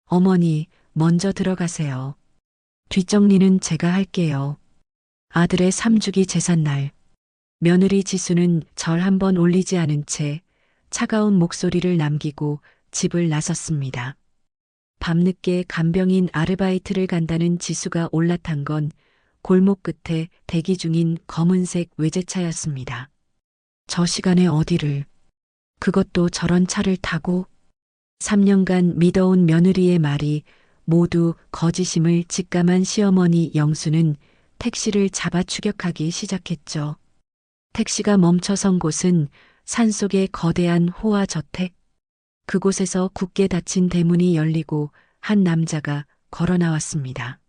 어머니, 먼저 들어가세요. 뒷정리는 제가 할게요. 아들의 3주기 제삿날. 며느리 지수는 절 한 번 올리지 않은 채 차가운 목소리를 남기고 집을 나섰습니다. 밤늦게 간병인 아르바이트를 간다는 지수가 올라탄 건 골목 끝에 대기 중인 검은색 외제차였습니다. 저 시간에 어디를, 그것도 저런 차를 타고 3년간 믿어온 며느리의 말이 모두 거짓임을 직감한 시어머니 영수는 택시를 잡아 추격하기 시작했죠. 택시가 멈춰선 곳은 산속의 거대한 호화 저택. 그곳에서 굳게 닫힌 대문이 열리고 한 남자가 걸어 나왔습니다.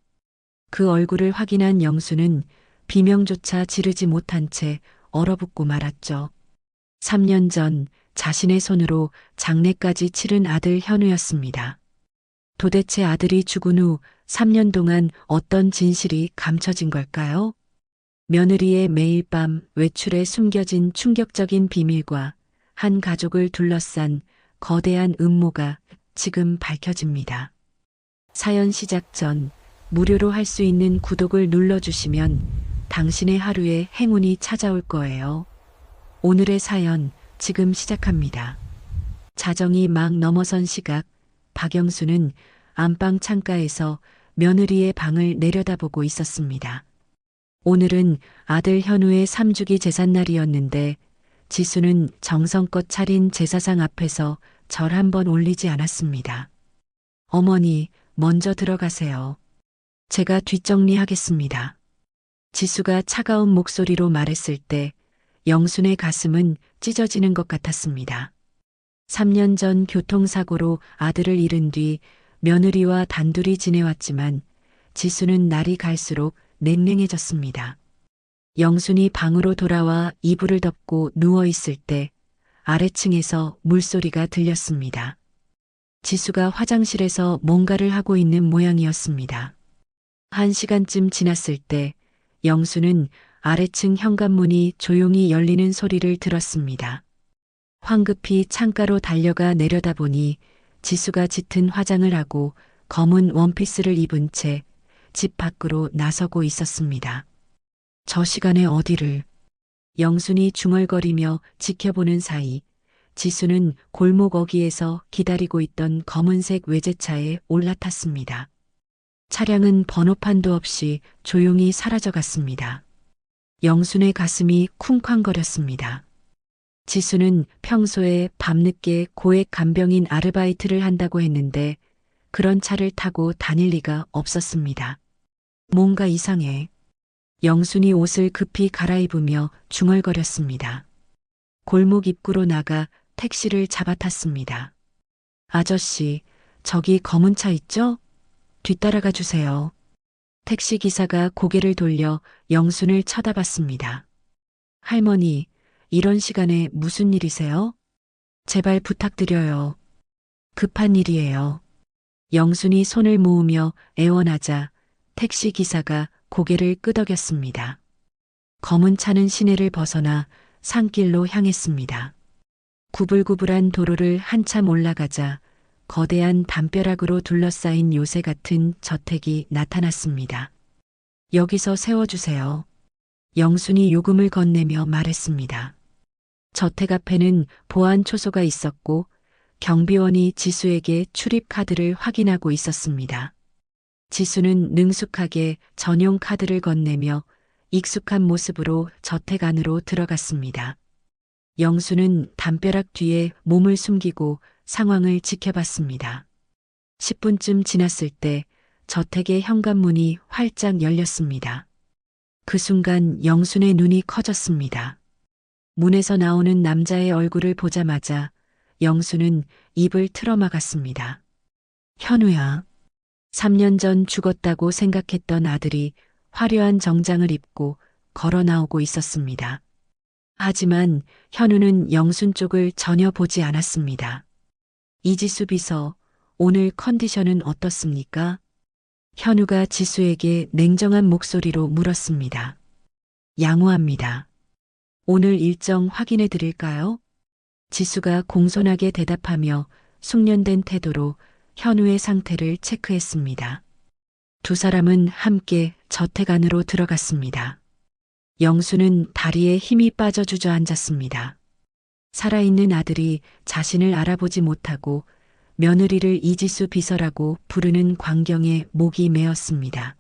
그 얼굴을 확인한 영수는 비명조차 지르지 못한 채 얼어붙고 말았죠. 3년 전 자신의 손으로 장례까지 치른 아들 현우였습니다. 도대체 아들이 죽은 후 3년 동안 어떤 진실이 감춰진 걸까요? 며느리의 매일 밤 외출에 숨겨진 충격적인 비밀과 한 가족을 둘러싼 거대한 음모가 지금 밝혀집니다. 사연 시작 전 무료로 할 수 있는 구독을 눌러주시면 당신의 하루에 행운이 찾아올 거예요. 오늘의 사연 지금 시작합니다. 자정이 막 넘어선 시각, 박영수는 안방 창가에서 며느리의 방을 내려다보고 있었습니다. 오늘은 아들 현우의 3주기 제삿날이었는데 지수는 정성껏 차린 제사상 앞에서 절 한 번 올리지 않았습니다. 어머니, 먼저 들어가세요. 제가 뒷정리하겠습니다. 지수가 차가운 목소리로 말했을 때 영순의 가슴은 찢어지는 것 같았습니다. 3년 전 교통사고로 아들을 잃은 뒤 며느리와 단둘이 지내왔지만 지수는 날이 갈수록 냉랭해졌습니다. 영순이 방으로 돌아와 이불을 덮고 누워있을 때 아래층에서 물소리가 들렸습니다. 지수가 화장실에서 뭔가를 하고 있는 모양이었습니다. 1시간쯤 지났을 때 영수는 아래층 현관문이 조용히 열리는 소리를 들었습니다. 황급히 창가로 달려가 내려다보니 지수가 짙은 화장을 하고 검은 원피스를 입은 채 집 밖으로 나서고 있었습니다. 저 시간에 어디를, 영순이 중얼거리며 지켜보는 사이 지수는 골목 어귀에서 기다리고 있던 검은색 외제차에 올라탔습니다. 차량은 번호판도 없이 조용히 사라져갔습니다. 영순의 가슴이 쿵쾅거렸습니다. 지수는 평소에 밤늦게 고액 간병인 아르바이트를 한다고 했는데 그런 차를 타고 다닐 리가 없었습니다. 뭔가 이상해. 영순이 옷을 급히 갈아입으며 중얼거렸습니다. 골목 입구로 나가 택시를 잡아탔습니다. 아저씨, 저기 검은 차 있죠? 뒤따라가 주세요. 택시 기사가 고개를 돌려 영순을 쳐다봤습니다. 할머니, 이런 시간에 무슨 일이세요? 제발 부탁드려요. 급한 일이에요. 영순이 손을 모으며 애원하자 택시 기사가 고개를 끄덕였습니다. 검은 차는 시내를 벗어나 산길로 향했습니다. 구불구불한 도로를 한참 올라가자 거대한 담벼락으로 둘러싸인 요새 같은 저택이 나타났습니다. 여기서 세워주세요. 영순이 요금을 건네며 말했습니다. 저택 앞에는 보안 초소가 있었고 경비원이 지수에게 출입 카드를 확인하고 있었습니다. 지수는 능숙하게 전용 카드를 건네며 익숙한 모습으로 저택 안으로 들어갔습니다. 영수는 담벼락 뒤에 몸을 숨기고 상황을 지켜봤습니다. 10분쯤 지났을 때 저택의 현관문이 활짝 열렸습니다. 그 순간 영순의 눈이 커졌습니다. 문에서 나오는 남자의 얼굴을 보자마자 영수는 입을 틀어막았습니다. 현우야. 3년 전 죽었다고 생각했던 아들이 화려한 정장을 입고 걸어 나오고 있었습니다. 하지만 현우는 영순 쪽을 전혀 보지 않았습니다. 이지수 비서, 오늘 컨디션은 어떻습니까? 현우가 지수에게 냉정한 목소리로 물었습니다. 양호합니다. 오늘 일정 확인해 드릴까요? 지수가 공손하게 대답하며 숙련된 태도로 현우의 상태를 체크했습니다. 두 사람은 함께 저택 안으로 들어갔습니다. 영수는 다리에 힘이 빠져 주저앉았습니다. 살아있는 아들이 자신을 알아보지 못하고 며느리를 이지수 비서라고 부르는 광경에 목이 메었습니다.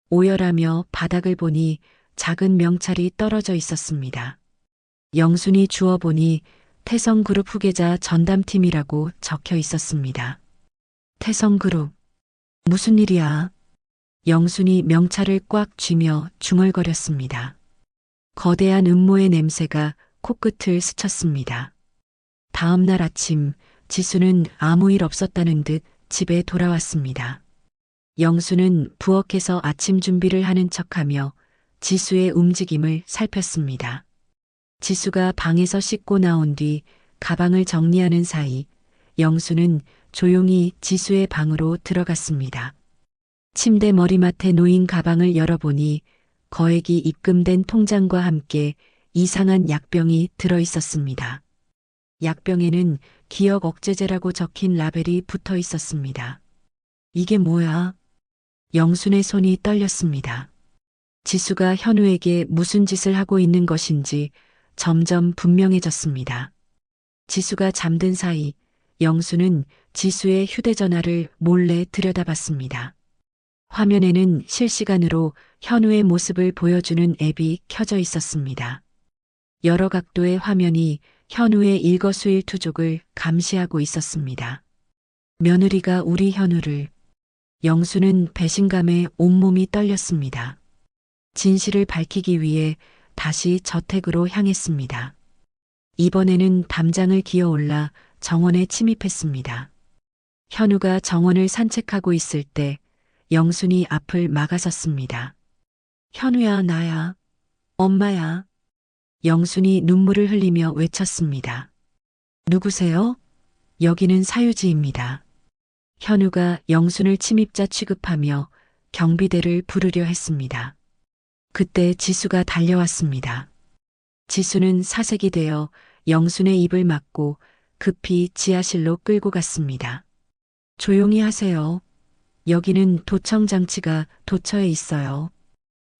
오열하며 바닥을 보니 작은 명찰이 떨어져 있었습니다. 영순이 주워보니 태성그룹 후계자 전담팀이라고 적혀 있었습니다. 태성그룹, 무슨 일이야? 영순이 명찰을 꽉 쥐며 중얼거렸습니다. 거대한 음모의 냄새가 코끝을 스쳤습니다. 다음 날 아침 지수는 아무 일 없었다는 듯 집에 돌아왔습니다. 영수는 부엌에서 아침 준비를 하는 척하며 지수의 움직임을 살폈습니다. 지수가 방에서 씻고 나온 뒤 가방을 정리하는 사이 영수는 조용히 지수의 방으로 들어갔습니다. 침대 머리맡에 놓인 가방을 열어보니 거액이 입금된 통장과 함께 이상한 약병이 들어 있었습니다. 약병에는 기억 억제제라고 적힌 라벨이 붙어 있었습니다. 이게 뭐야? 영순의 손이 떨렸습니다. 지수가 현우에게 무슨 짓을 하고 있는 것인지 점점 분명해졌습니다. 지수가 잠든 사이 영수는 지수의 휴대전화를 몰래 들여다봤습니다. 화면에는 실시간으로 현우의 모습을 보여주는 앱이 켜져 있었습니다. 여러 각도의 화면이 현우의 일거수일투족을 감시하고 있었습니다. 며느리가 우리 현우를. 영수는 배신감에 온몸이 떨렸습니다. 진실을 밝히기 위해 다시 저택으로 향했습니다. 이번에는 담장을 기어올라 정원에 침입했습니다. 현우가 정원을 산책하고 있을 때 영순이 앞을 막아섰습니다. 현우야, 나야. 엄마야. 영순이 눈물을 흘리며 외쳤습니다. 누구세요? 여기는 사유지입니다. 현우가 영순을 침입자 취급하며 경비대를 부르려 했습니다. 그때 지수가 달려왔습니다. 지수는 사색이 되어 영순의 입을 막고 급히 지하실로 끌고 갔습니다. 조용히 하세요. 여기는 도청장치가 도처에 있어요.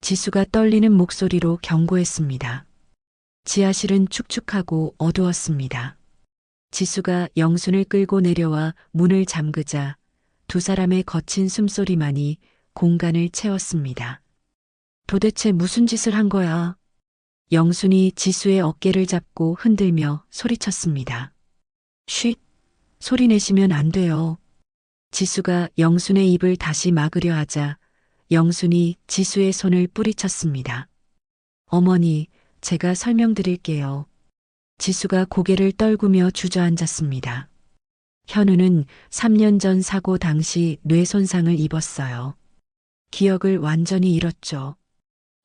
지수가 떨리는 목소리로 경고했습니다. 지하실은 축축하고 어두웠습니다. 지수가 영순을 끌고 내려와 문을 잠그자 두 사람의 거친 숨소리만이 공간을 채웠습니다. 도대체 무슨 짓을 한 거야? 영순이 지수의 어깨를 잡고 흔들며 소리쳤습니다. 쉿! 소리 내시면 안 돼요. 지수가 영순의 입을 다시 막으려 하자 영순이 지수의 손을 뿌리쳤습니다. 어머니, 제가 설명드릴게요. 지수가 고개를 떨구며 주저앉았습니다. 현우는 3년 전 사고 당시 뇌 손상을 입었어요. 기억을 완전히 잃었죠.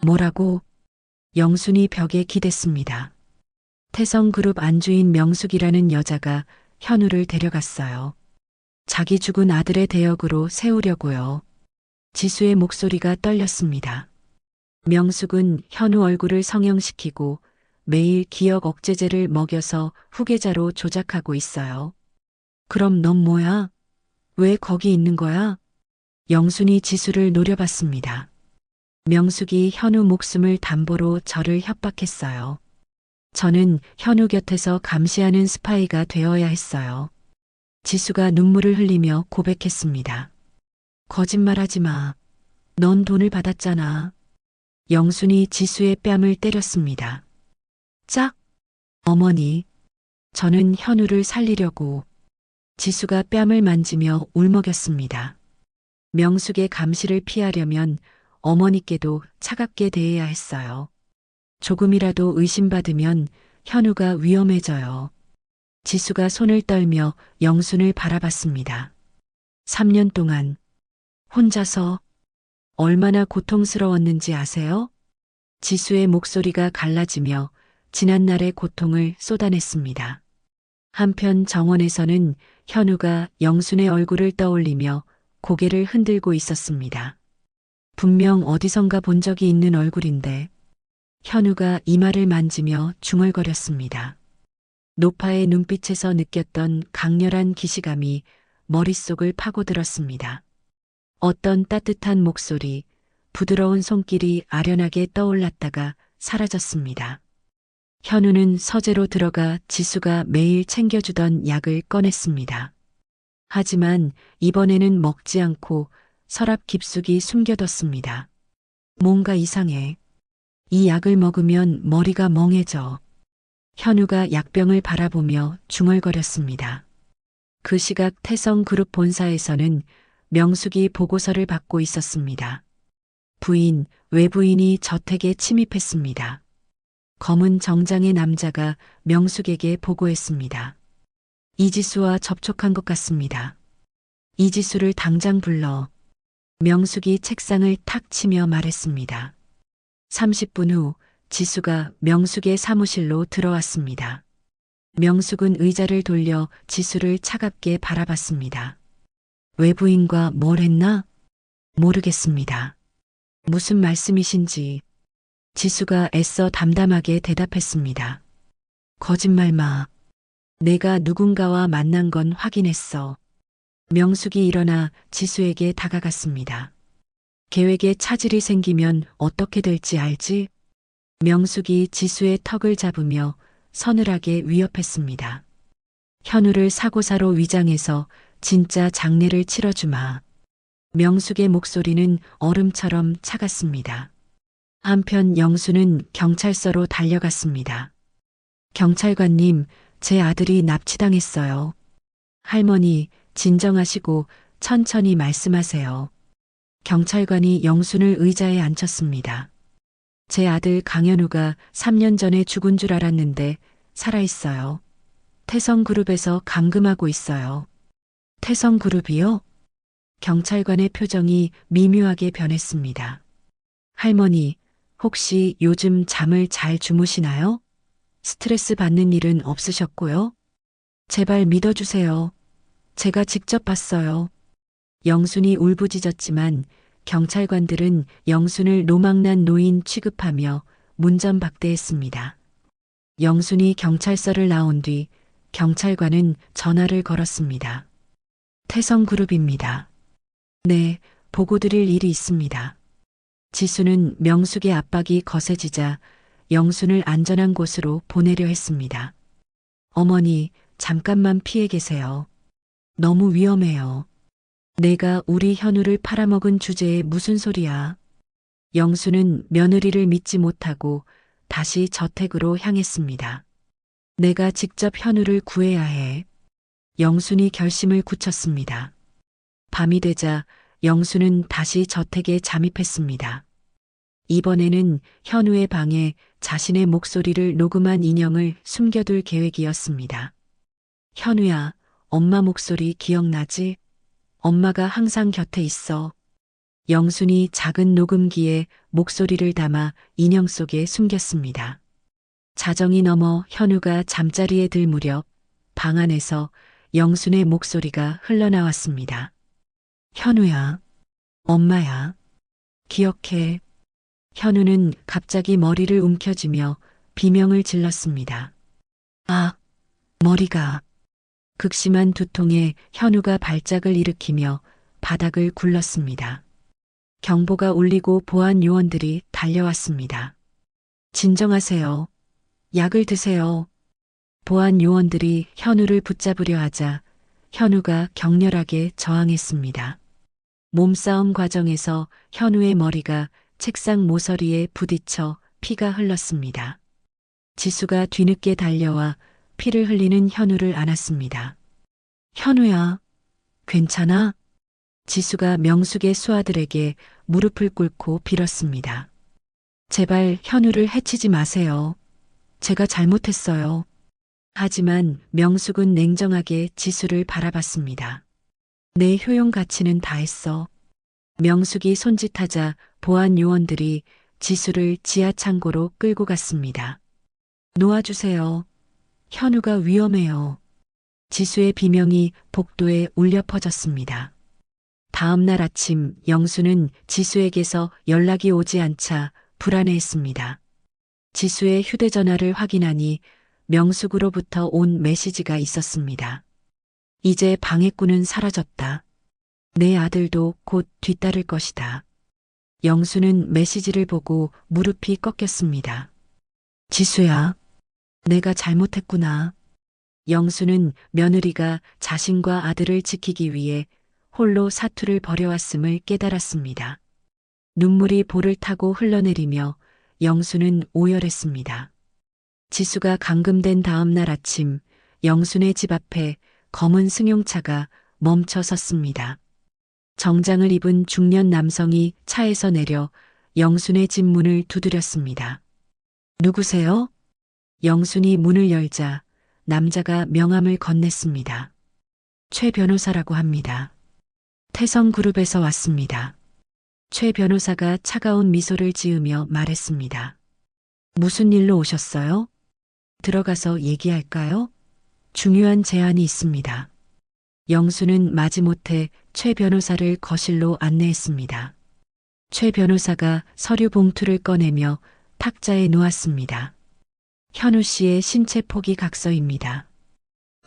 뭐라고? 영순이 벽에 기댔습니다. 태성그룹 안주인 명숙이라는 여자가 현우를 데려갔어요. 자기 죽은 아들의 대역으로 세우려고요. 지수의 목소리가 떨렸습니다. 명숙은 현우 얼굴을 성형시키고 매일 기억 억제제를 먹여서 후계자로 조작하고 있어요. 그럼 넌 뭐야? 왜 거기 있는 거야? 영순이 지수를 노려봤습니다. 명숙이 현우 목숨을 담보로 저를 협박했어요. 저는 현우 곁에서 감시하는 스파이가 되어야 했어요. 지수가 눈물을 흘리며 고백했습니다. 거짓말하지 마. 넌 돈을 받았잖아. 영순이 지수의 뺨을 때렸습니다. 짝! 어머니, 저는 현우를 살리려고. 지수가 뺨을 만지며 울먹였습니다. 명숙의 감시를 피하려면 어머니께도 차갑게 대해야 했어요. 조금이라도 의심받으면 현우가 위험해져요. 지수가 손을 떨며 영순을 바라봤습니다. 3년 동안 혼자서 얼마나 고통스러웠는지 아세요? 지수의 목소리가 갈라지며 지난날의 고통을 쏟아냈습니다. 한편 정원에서는 현우가 영순의 얼굴을 떠올리며 고개를 흔들고 있었습니다. 분명 어디선가 본 적이 있는 얼굴인데. 현우가 이마를 만지며 중얼거렸습니다. 노파의 눈빛에서 느꼈던 강렬한 기시감이 머릿속을 파고들었습니다. 어떤 따뜻한 목소리, 부드러운 손길이 아련하게 떠올랐다가 사라졌습니다. 현우는 서재로 들어가 지수가 매일 챙겨주던 약을 꺼냈습니다. 하지만 이번에는 먹지 않고 서랍 깊숙이 숨겨뒀습니다. 뭔가 이상해. 이 약을 먹으면 머리가 멍해져. 현우가 약병을 바라보며 중얼거렸습니다. 그 시각 태성그룹 본사에서는 명숙이 보고서를 받고 있었습니다. 부인, 외부인이 저택에 침입했습니다. 검은 정장의 남자가 명숙에게 보고했습니다. 이지수와 접촉한 것 같습니다. 이지수를 당장 불러. 명숙이 책상을 탁 치며 말했습니다. 30분 후 지수가 명숙의 사무실로 들어왔습니다. 명숙은 의자를 돌려 지수를 차갑게 바라봤습니다. 외부인과 뭘 했나? 모르겠습니다. 무슨 말씀이신지. 지수가 애써 담담하게 대답했습니다. 거짓말 마. 내가 누군가와 만난 건 확인했어. 명숙이 일어나 지수에게 다가갔습니다. 계획에 차질이 생기면 어떻게 될지 알지? 명숙이 지수의 턱을 잡으며 서늘하게 위협했습니다. 현우를 사고사로 위장해서 진짜 장례를 치러주마. 명숙의 목소리는 얼음처럼 차갔습니다. 한편 영수는 경찰서로 달려갔습니다. 경찰관님, 제 아들이 납치당했어요. 할머니, 진정하시고 천천히 말씀하세요. 경찰관이 영순을 의자에 앉혔습니다. 제 아들 강현우가 3년 전에 죽은 줄 알았는데 살아있어요. 태성그룹에서 감금하고 있어요. 태성그룹이요? 경찰관의 표정이 미묘하게 변했습니다. 할머니, 혹시 요즘 잠을 잘 주무시나요? 스트레스 받는 일은 없으셨고요? 제발 믿어주세요. 제가 직접 봤어요. 영순이 울부짖었지만 경찰관들은 영순을 노망난 노인 취급하며 문전박대했습니다. 영순이 경찰서를 나온 뒤 경찰관은 전화를 걸었습니다. 태성그룹입니다. 네, 보고 드릴 일이 있습니다. 지수는 명숙의 압박이 거세지자 영순을 안전한 곳으로 보내려 했습니다. 어머니, 잠깐만 피해 계세요. 너무 위험해요. 내가 우리 현우를 팔아먹은 주제에 무슨 소리야. 영수는 며느리를 믿지 못하고 다시 저택으로 향했습니다. 내가 직접 현우를 구해야 해. 영순이 결심을 굳혔습니다. 밤이 되자 영수는 다시 저택에 잠입했습니다. 이번에는 현우의 방에 자신의 목소리를 녹음한 인형을 숨겨둘 계획이었습니다. 현우야, 엄마 목소리 기억나지? 엄마가 항상 곁에 있어. 영순이 작은 녹음기에 목소리를 담아 인형 속에 숨겼습니다. 자정이 넘어 현우가 잠자리에 들 무렵 방 안에서 영순의 목소리가 흘러나왔습니다. 현우야, 엄마야, 기억해. 현우는 갑자기 머리를 움켜쥐며 비명을 질렀습니다. 아, 머리가. 극심한 두통에 현우가 발작을 일으키며 바닥을 굴렀습니다. 경보가 울리고 보안 요원들이 달려왔습니다. 진정하세요. 약을 드세요. 보안 요원들이 현우를 붙잡으려 하자 현우가 격렬하게 저항했습니다. 몸싸움 과정에서 현우의 머리가 책상 모서리에 부딪혀 피가 흘렀습니다. 지수가 뒤늦게 달려와 피를 흘리는 현우를 안았습니다. 현우야, 괜찮아? 지수가 명숙의 수아들에게 무릎을 꿇고 빌었습니다. 제발 현우를 해치지 마세요. 제가 잘못했어요. 하지만 명숙은 냉정하게 지수를 바라봤습니다. 내 효용 가치는 다했어. 명숙이 손짓하자 보안 요원들이 지수를 지하 창고로 끌고 갔습니다. 놓아주세요. 현우가 위험해요. 지수의 비명이 복도에 울려 퍼졌습니다. 다음 날 아침 영수는 지수에게서 연락이 오지 않자 불안해했습니다. 지수의 휴대전화를 확인하니 명숙으로부터 온 메시지가 있었습니다. 이제 방해꾼은 사라졌다. 내 아들도 곧 뒤따를 것이다. 영수는 메시지를 보고 무릎이 꺾였습니다. 지수야, 내가 잘못했구나. 영수는 며느리가 자신과 아들을 지키기 위해 홀로 사투를 벌여왔음을 깨달았습니다. 눈물이 볼을 타고 흘러내리며 영수는 오열했습니다. 지수가 감금된 다음 날 아침 영순의 집 앞에 검은 승용차가 멈춰 섰습니다. 정장을 입은 중년 남성이 차에서 내려 영순의 집 문을 두드렸습니다. 누구세요? 영순이 문을 열자 남자가 명함을 건넸습니다. 최 변호사라고 합니다. 태성그룹에서 왔습니다. 최 변호사가 차가운 미소를 지으며 말했습니다. 무슨 일로 오셨어요? 들어가서 얘기할까요? 중요한 제안이 있습니다. 영수는 마지못해 최 변호사를 거실로 안내했습니다. 최 변호사가 서류 봉투를 꺼내며 탁자에 놓았습니다. 현우 씨의 신체 포기 각서입니다.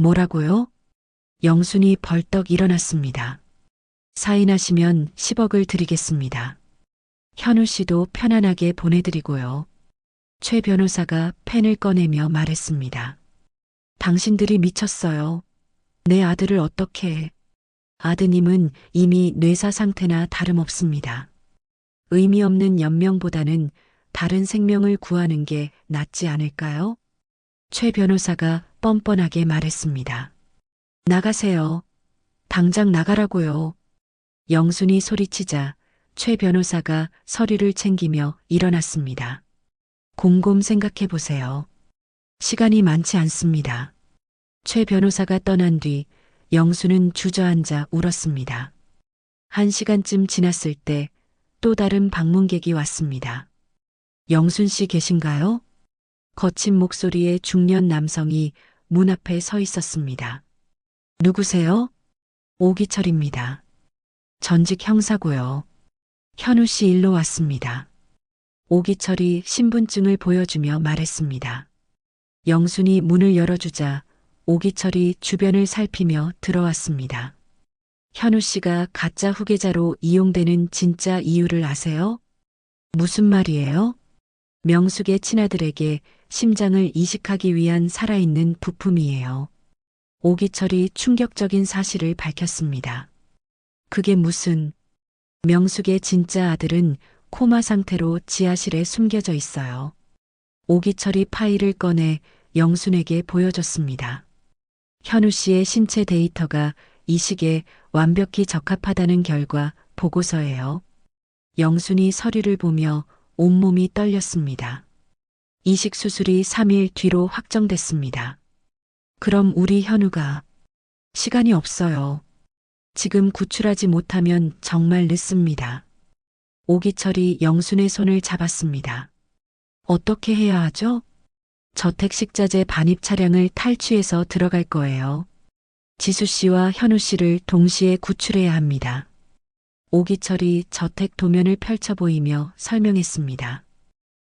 뭐라고요? 영순이 벌떡 일어났습니다. 사인하시면 10억을 드리겠습니다. 현우 씨도 편안하게 보내드리고요. 최 변호사가 펜을 꺼내며 말했습니다. 당신들이 미쳤어요. 내 아들을 어떻게 해? 아드님은 이미 뇌사 상태나 다름없습니다. 의미 없는 연명보다는 다른 생명을 구하는 게 낫지 않을까요? 최 변호사가 뻔뻔하게 말했습니다. 나가세요. 당장 나가라고요. 영순이 소리치자 최 변호사가 서류를 챙기며 일어났습니다. 곰곰 생각해 보세요. 시간이 많지 않습니다. 최 변호사가 떠난 뒤 영수는 주저앉아 울었습니다. 1시간쯤 지났을 때 또 다른 방문객이 왔습니다. 영순 씨 계신가요? 거친 목소리의 중년 남성이 문 앞에 서 있었습니다. 누구세요? 오기철입니다. 전직 형사고요. 현우 씨 일로 왔습니다. 오기철이 신분증을 보여주며 말했습니다. 영순이 문을 열어주자 오기철이 주변을 살피며 들어왔습니다. 현우 씨가 가짜 후계자로 이용되는 진짜 이유를 아세요? 무슨 말이에요? 명숙의 친아들에게 심장을 이식하기 위한 살아있는 부품이에요. 오기철이 충격적인 사실을 밝혔습니다. 그게 무슨... 명숙의 진짜 아들은 코마 상태로 지하실에 숨겨져 있어요. 오기철이 파일을 꺼내 영순에게 보여줬습니다. 현우 씨의 신체 데이터가 이식에 완벽히 적합하다는 결과 보고서예요. 영순이 서류를 보며 온몸이 떨렸습니다. 이식 수술이 3일 뒤로 확정됐습니다. 그럼 우리 현우가... 시간이 없어요. 지금 구출하지 못하면 정말 늦습니다. 오기철이 영순의 손을 잡았습니다. 어떻게 해야 하죠? 저택식자재 반입 차량을 탈취해서 들어갈 거예요. 지수 씨와 현우 씨를 동시에 구출해야 합니다. 오기철이 저택 도면을 펼쳐 보이며 설명했습니다.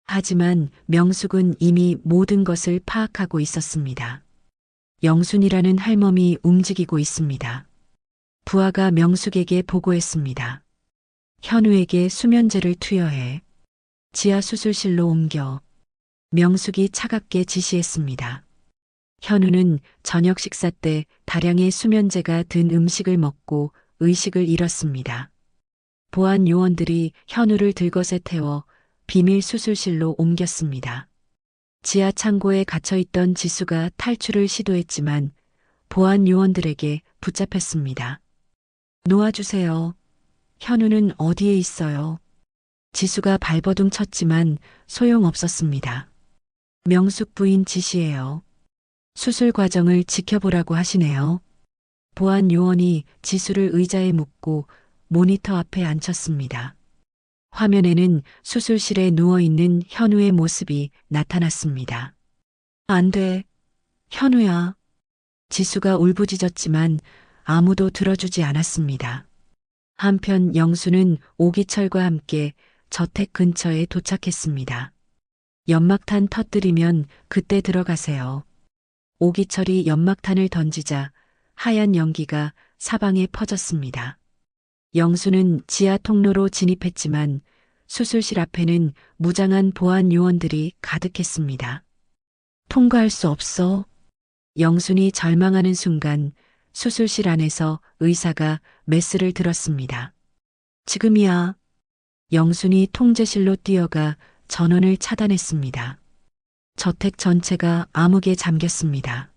하지만 명숙은 이미 모든 것을 파악하고 있었습니다. 영순이라는 할멈이 움직이고 있습니다. 부하가 명숙에게 보고했습니다. 현우에게 수면제를 투여해 지하 수술실로 옮겨. 명숙이 차갑게 지시했습니다. 현우는 저녁 식사 때 다량의 수면제가 든 음식을 먹고 의식을 잃었습니다. 보안 요원들이 현우를 들것에 태워 비밀 수술실로 옮겼습니다. 지하 창고에 갇혀있던 지수가 탈출을 시도했지만 보안 요원들에게 붙잡혔습니다. 놓아주세요. 현우는 어디에 있어요? 지수가 발버둥 쳤지만 소용없었습니다. 명숙 부인 지시예요. 수술 과정을 지켜보라고 하시네요. 보안 요원이 지수를 의자에 묶고 모니터 앞에 앉혔습니다. 화면에는 수술실에 누워있는 현우의 모습이 나타났습니다. 안 돼. 현우야. 지수가 울부짖었지만 아무도 들어주지 않았습니다. 한편 영수는 오기철과 함께 저택 근처에 도착했습니다. 연막탄 터뜨리면 그때 들어가세요. 오기철이 연막탄을 던지자 하얀 연기가 사방에 퍼졌습니다. 영수는 지하 통로로 진입했지만 수술실 앞에는 무장한 보안 요원들이 가득했습니다. 통과할 수 없어. 영순이 절망하는 순간 수술실 안에서 의사가 메스를 들었습니다. 지금이야. 영순이 통제실로 뛰어가 전원을 차단했습니다. 저택 전체가 암흑에 잠겼습니다.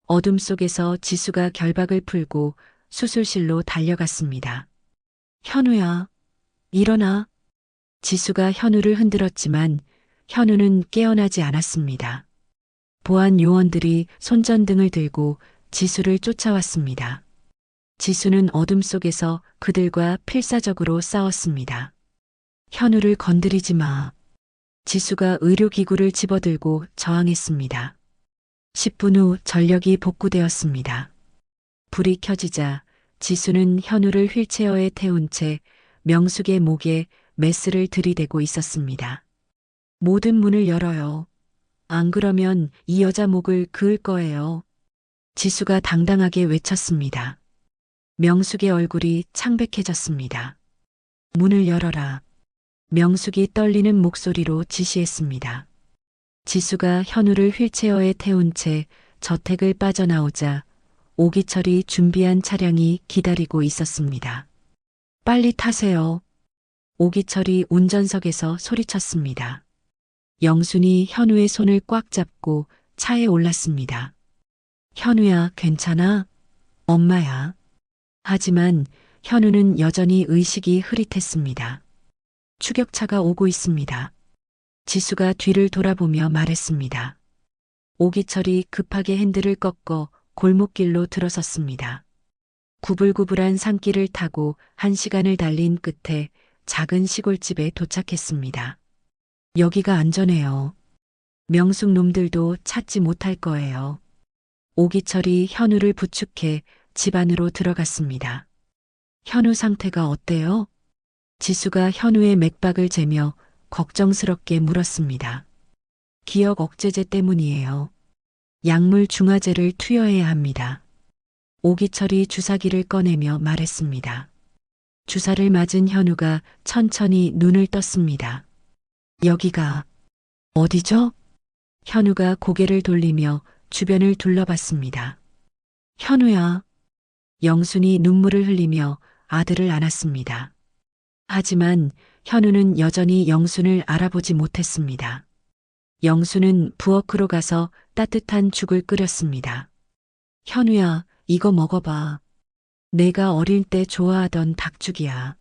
어둠 속에서 지수가 결박을 풀고 수술실로 달려갔습니다. 현우야, 일어나. 지수가 현우를 흔들었지만 현우는 깨어나지 않았습니다. 보안 요원들이 손전등을 들고 지수를 쫓아왔습니다. 지수는 어둠 속에서 그들과 필사적으로 싸웠습니다. 현우를 건드리지 마. 지수가 의료기구를 집어들고 저항했습니다. 10분 후 전력이 복구되었습니다. 불이 켜지자 지수는 현우를 휠체어에 태운 채 명숙의 목에 메스를 들이대고 있었습니다. 모든 문을 열어요. 안 그러면 이 여자 목을 그을 거예요. 지수가 당당하게 외쳤습니다. 명숙의 얼굴이 창백해졌습니다. 문을 열어라. 명숙이 떨리는 목소리로 지시했습니다. 지수가 현우를 휠체어에 태운 채 저택을 빠져나오자 오기철이 준비한 차량이 기다리고 있었습니다. 빨리 타세요. 오기철이 운전석에서 소리쳤습니다. 영순이 현우의 손을 꽉 잡고 차에 올랐습니다. 현우야, 괜찮아? 엄마야. 하지만 현우는 여전히 의식이 흐릿했습니다. 추격차가 오고 있습니다. 지수가 뒤를 돌아보며 말했습니다. 오기철이 급하게 핸들을 꺾어 골목길로 들어섰습니다. 구불구불한 산길을 타고 1시간을 달린 끝에 작은 시골집에 도착했습니다. 여기가 안전해요. 명숙 놈들도 찾지 못할 거예요. 오기철이 현우를 부축해 집 안으로 들어갔습니다. 현우 상태가 어때요? 지수가 현우의 맥박을 재며 걱정스럽게 물었습니다. 기억 억제제 때문이에요. 약물 중화제를 투여해야 합니다. 오기철이 주사기를 꺼내며 말했습니다. 주사를 맞은 현우가 천천히 눈을 떴습니다. 여기가 어디죠? 현우가 고개를 돌리며 주변을 둘러봤습니다. 현우야. 영순이 눈물을 흘리며 아들을 안았습니다. 하지만 현우는 여전히 영순을 알아보지 못했습니다. 영순은 부엌으로 가서 따뜻한 죽을 끓였습니다. 현우야, 이거 먹어봐. 내가 어릴 때 좋아하던 닭죽이야.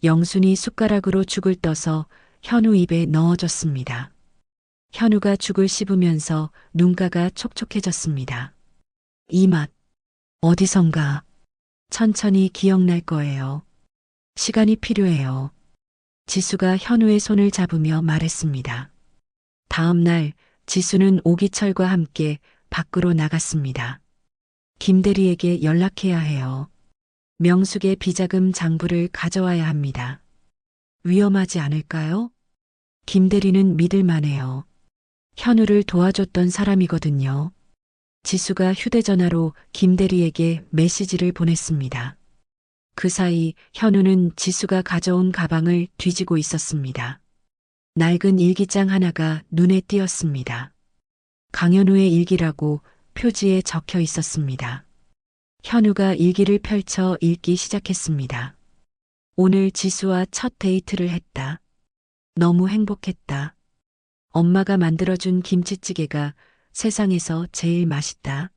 영순이 숟가락으로 죽을 떠서 현우 입에 넣어줬습니다. 현우가 죽을 씹으면서 눈가가 촉촉해졌습니다. 이 맛, 어디선가 천천히 기억날 거예요. 시간이 필요해요. 지수가 현우의 손을 잡으며 말했습니다. 다음 날 지수는 오기철과 함께 밖으로 나갔습니다. 김대리에게 연락해야 해요. 명숙의 비자금 장부를 가져와야 합니다. 위험하지 않을까요? 김대리는 믿을만해요. 현우를 도와줬던 사람이거든요. 지수가 휴대전화로 김대리에게 메시지를 보냈습니다. 그 사이 현우는 지수가 가져온 가방을 뒤지고 있었습니다. 낡은 일기장 하나가 눈에 띄었습니다. 강현우의 일기라고 표지에 적혀 있었습니다. 현우가 일기를 펼쳐 읽기 시작했습니다. 오늘 지수와 첫 데이트를 했다. 너무 행복했다. 엄마가 만들어준 김치찌개가 세상에서 제일 맛있다.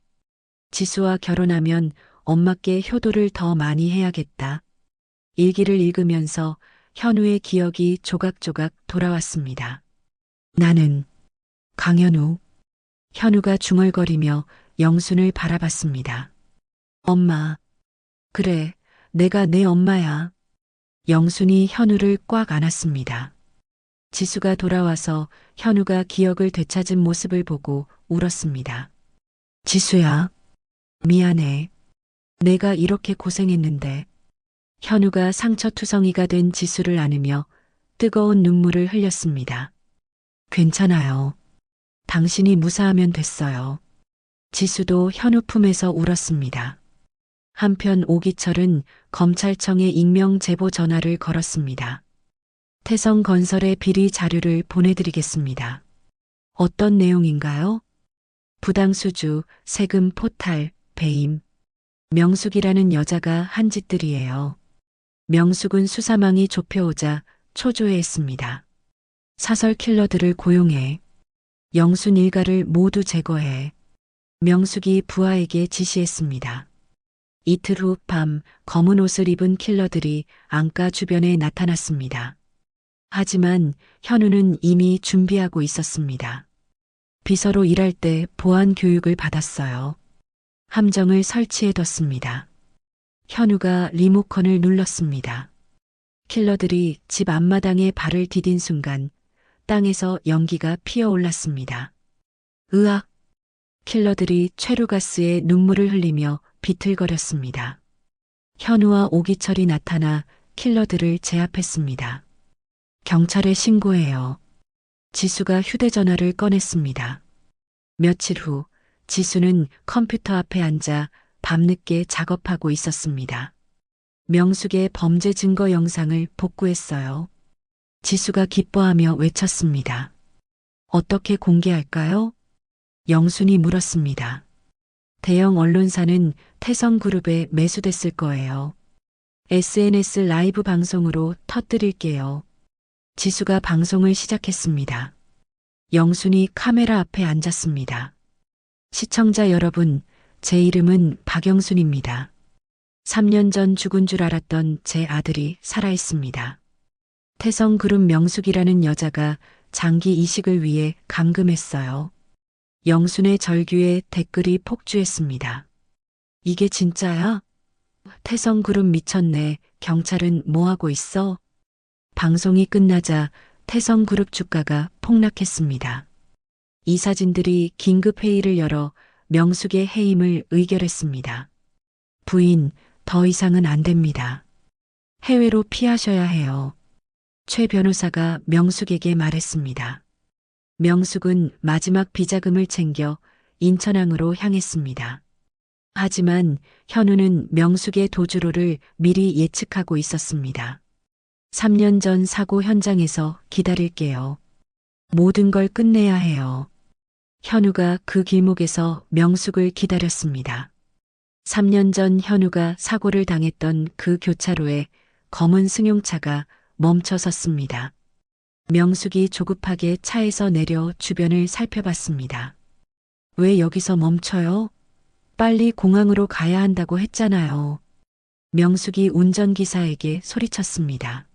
지수와 결혼하면 엄마께 효도를 더 많이 해야겠다. 일기를 읽으면서 현우의 기억이 조각조각 돌아왔습니다. 나는 강현우. 현우가 중얼거리며 영순을 바라봤습니다. 엄마. 그래, 내가 내 엄마야. 영순이 현우를 꽉 안았습니다. 지수가 돌아와서 현우가 기억을 되찾은 모습을 보고 울었습니다. 지수야, 미안해. 내가 이렇게 고생했는데. 현우가 상처투성이가 된 지수를 안으며 뜨거운 눈물을 흘렸습니다. 괜찮아요. 당신이 무사하면 됐어요. 지수도 현우 품에서 울었습니다. 한편 오기철은 검찰청에 익명 제보 전화를 걸었습니다. 태성건설의 비리 자료를 보내드리겠습니다. 어떤 내용인가요? 부당수주, 세금 포탈, 배임. 명숙이라는 여자가 한 짓들이에요. 명숙은 수사망이 좁혀오자 초조해했습니다. 사설 킬러들을 고용해. 영순 일가를 모두 제거해. 명숙이 부하에게 지시했습니다. 이틀 후 밤 검은 옷을 입은 킬러들이 안가 주변에 나타났습니다. 하지만 현우는 이미 준비하고 있었습니다. 비서로 일할 때 보안 교육을 받았어요. 함정을 설치해뒀습니다. 현우가 리모컨을 눌렀습니다. 킬러들이 집 앞마당에 발을 디딘 순간 땅에서 연기가 피어올랐습니다. 으악! 킬러들이 최루가스에 눈물을 흘리며 비틀거렸습니다. 현우와 오기철이 나타나 킬러들을 제압했습니다. 경찰에 신고해요. 지수가 휴대전화를 꺼냈습니다. 며칠 후 지수는 컴퓨터 앞에 앉아 밤늦게 작업하고 있었습니다. 명숙의 범죄 증거 영상을 복구했어요. 지수가 기뻐하며 외쳤습니다. 어떻게 공개할까요? 영순이 물었습니다. 대형 언론사는 태성그룹에 매수됐을 거예요. SNS 라이브 방송으로 터뜨릴게요. 지수가 방송을 시작했습니다. 영순이 카메라 앞에 앉았습니다. 시청자 여러분, 제 이름은 박영순입니다. 3년 전 죽은 줄 알았던 제 아들이 살아있습니다. 태성그룹 명숙이라는 여자가 장기 이식을 위해 감금했어요. 영순의 절규에 댓글이 폭주했습니다. 이게 진짜야? 태성그룹 미쳤네. 경찰은 뭐하고 있어? 방송이 끝나자 태성그룹 주가가 폭락했습니다. 이 사진들이 긴급회의를 열어 명숙의 해임을 의결했습니다. 부인, 더 이상은 안 됩니다. 해외로 피하셔야 해요. 최 변호사가 명숙에게 말했습니다. 명숙은 마지막 비자금을 챙겨 인천항으로 향했습니다. 하지만 현우는 명숙의 도주로를 미리 예측하고 있었습니다. 3년 전 사고 현장에서 기다릴게요. 모든 걸 끝내야 해요. 현우가 그 길목에서 명숙을 기다렸습니다. 3년 전 현우가 사고를 당했던 그 교차로에 검은 승용차가 멈춰 섰습니다. 명숙이 조급하게 차에서 내려 주변을 살펴봤습니다. 왜 여기서 멈춰요? 빨리 공항으로 가야 한다고 했잖아요. 명숙이 운전기사에게 소리쳤습니다.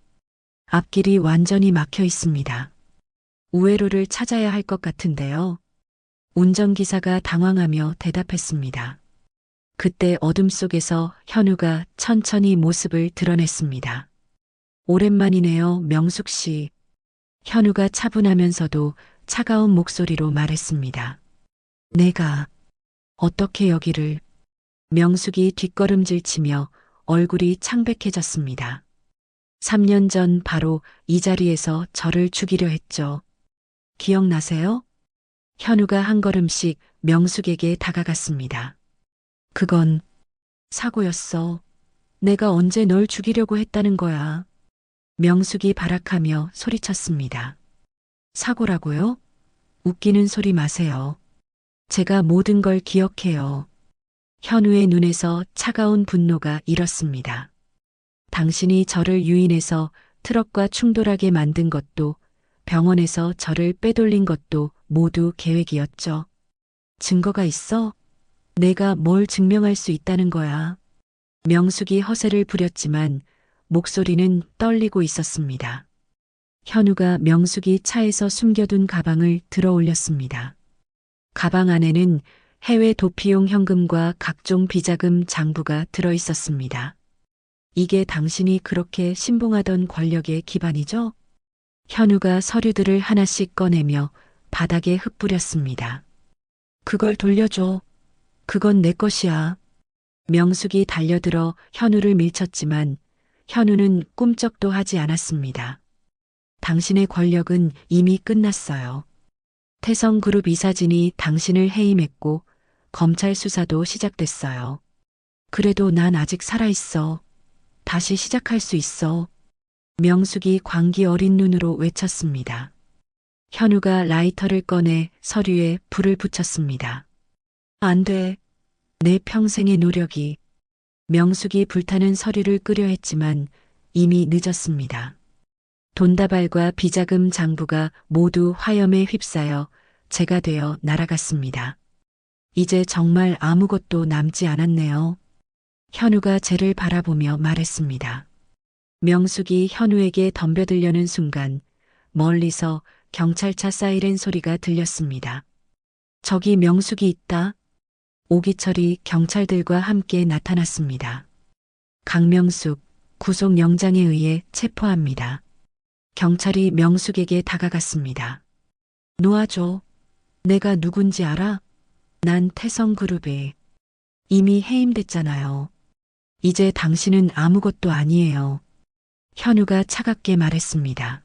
앞길이 완전히 막혀 있습니다. 우회로를 찾아야 할 것 같은데요. 운전기사가 당황하며 대답했습니다. 그때 어둠 속에서 현우가 천천히 모습을 드러냈습니다. 오랜만이네요, 명숙 씨. 현우가 차분하면서도 차가운 목소리로 말했습니다. 내가 어떻게 여기를... 명숙이 뒷걸음질 치며 얼굴이 창백해졌습니다. 3년 전 바로 이 자리에서 저를 죽이려 했죠. 기억나세요? 현우가 한 걸음씩 명숙에게 다가갔습니다. 그건 사고였어. 내가 언제 널 죽이려고 했다는 거야. 명숙이 발악하며 소리쳤습니다. 사고라고요? 웃기는 소리 마세요. 제가 모든 걸 기억해요. 현우의 눈에서 차가운 분노가 일었습니다. 당신이 저를 유인해서 트럭과 충돌하게 만든 것도 병원에서 저를 빼돌린 것도 모두 계획이었죠. 증거가 있어? 내가 뭘 증명할 수 있다는 거야. 명숙이 허세를 부렸지만 목소리는 떨리고 있었습니다. 현우가 명숙이 차에서 숨겨둔 가방을 들어 올렸습니다. 가방 안에는 해외 도피용 현금과 각종 비자금 장부가 들어 있었습니다. 이게 당신이 그렇게 신봉하던 권력의 기반이죠? 현우가 서류들을 하나씩 꺼내며 바닥에 흩뿌렸습니다. 그걸 돌려줘. 그건 내 것이야. 명숙이 달려들어 현우를 밀쳤지만 현우는 꿈쩍도 하지 않았습니다. 당신의 권력은 이미 끝났어요. 태성그룹 이사진이 당신을 해임했고 검찰 수사도 시작됐어요. 그래도 난 아직 살아있어. 다시 시작할 수 있어. 명숙이 광기 어린 눈으로 외쳤습니다. 현우가 라이터를 꺼내 서류에 불을 붙였습니다. 안 돼. 내 평생의 노력이. 명숙이 불타는 서류를 끄려 했지만 이미 늦었습니다. 돈다발과 비자금 장부가 모두 화염에 휩싸여 재가 되어 날아갔습니다. 이제 정말 아무것도 남지 않았네요. 현우가 쟤를 바라보며 말했습니다. 명숙이 현우에게 덤벼들려는 순간 멀리서 경찰차 사이렌 소리가 들렸습니다. 저기 명숙이 있다. 오기철이 경찰들과 함께 나타났습니다. 강명숙, 구속영장에 의해 체포합니다. 경찰이 명숙에게 다가갔습니다. 놓아줘. 내가 누군지 알아? 난 태성그룹에 이미 해임됐잖아요. 이제 당신은 아무것도 아니에요. 현우가 차갑게 말했습니다.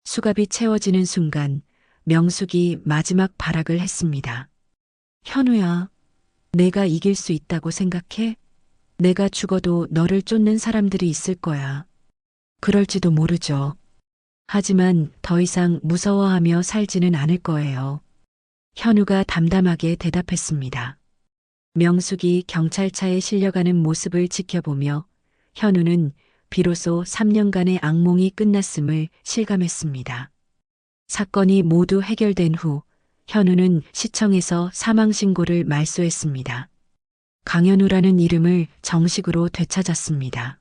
수갑이 채워지는 순간 명숙이 마지막 발악을 했습니다. 현우야, 내가 이길 수 있다고 생각해? 내가 죽어도 너를 쫓는 사람들이 있을 거야. 그럴지도 모르죠. 하지만 더 이상 무서워하며 살지는 않을 거예요. 현우가 담담하게 대답했습니다. 명숙이 경찰차에 실려가는 모습을 지켜보며 현우는 비로소 3년간의 악몽이 끝났음을 실감했습니다. 사건이 모두 해결된 후 현우는 시청에서 사망신고를 말소했습니다. 강현우라는 이름을 정식으로 되찾았습니다.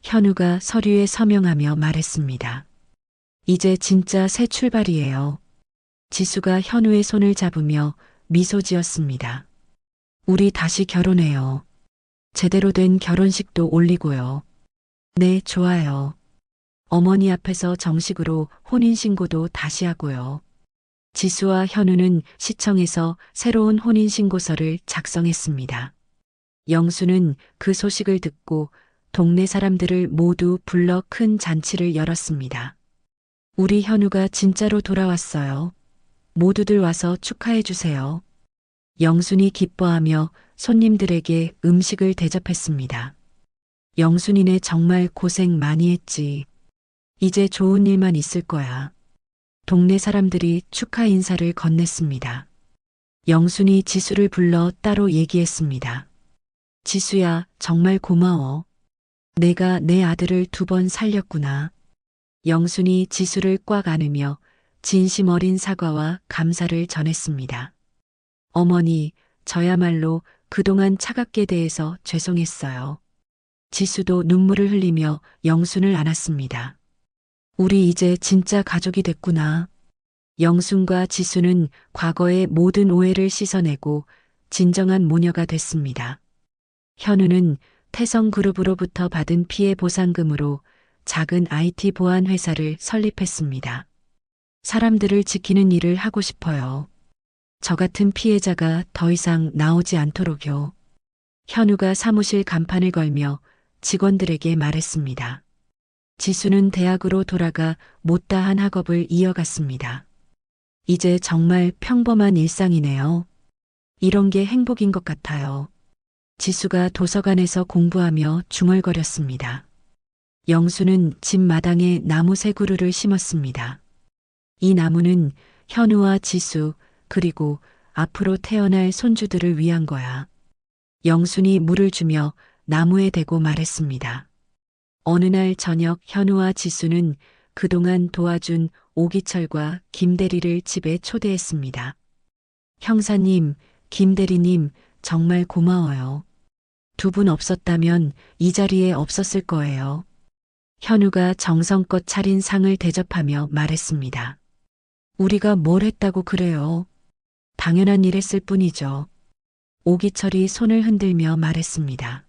현우가 서류에 서명하며 말했습니다. 이제 진짜 새 출발이에요. 지수가 현우의 손을 잡으며 미소 지었습니다. 우리 다시 결혼해요. 제대로 된 결혼식도 올리고요. 네, 좋아요. 어머니 앞에서 정식으로 혼인신고도 다시 하고요. 지수와 현우는 시청에서 새로운 혼인신고서를 작성했습니다. 영수는 그 소식을 듣고 동네 사람들을 모두 불러 큰 잔치를 열었습니다. 우리 현우가 진짜로 돌아왔어요. 모두들 와서 축하해 주세요. 영순이 기뻐하며 손님들에게 음식을 대접했습니다. 영순이네 정말 고생 많이 했지. 이제 좋은 일만 있을 거야. 동네 사람들이 축하 인사를 건넸습니다. 영순이 지수를 불러 따로 얘기했습니다. 지수야, 정말 고마워. 내가 내 아들을 2번 살렸구나. 영순이 지수를 꽉 안으며 진심 어린 사과와 감사를 전했습니다. 어머니, 저야말로 그동안 차갑게 대해서 죄송했어요. 지수도 눈물을 흘리며 영순을 안았습니다. 우리 이제 진짜 가족이 됐구나. 영순과 지수는 과거의 모든 오해를 씻어내고 진정한 모녀가 됐습니다. 현우는 태성그룹으로부터 받은 피해 보상금으로 작은 IT 보안 회사를 설립했습니다. 사람들을 지키는 일을 하고 싶어요. 저 같은 피해자가 더 이상 나오지 않도록요. 현우가 사무실 간판을 걸며 직원들에게 말했습니다. 지수는 대학으로 돌아가 못다한 학업을 이어갔습니다. 이제 정말 평범한 일상이네요. 이런 게 행복인 것 같아요. 지수가 도서관에서 공부하며 중얼거렸습니다. 영수는 집 마당에 나무 세 그루를 심었습니다. 이 나무는 현우와 지수 그리고 앞으로 태어날 손주들을 위한 거야. 영순이 물을 주며 나무에 대고 말했습니다. 어느 날 저녁 현우와 지수는 그동안 도와준 오기철과 김대리를 집에 초대했습니다. 형사님, 김대리님 정말 고마워요. 2분 없었다면 이 자리에 없었을 거예요. 현우가 정성껏 차린 상을 대접하며 말했습니다. 우리가 뭘 했다고 그래요? 당연한 일 했을 뿐이죠. 오기철이 손을 흔들며 말했습니다.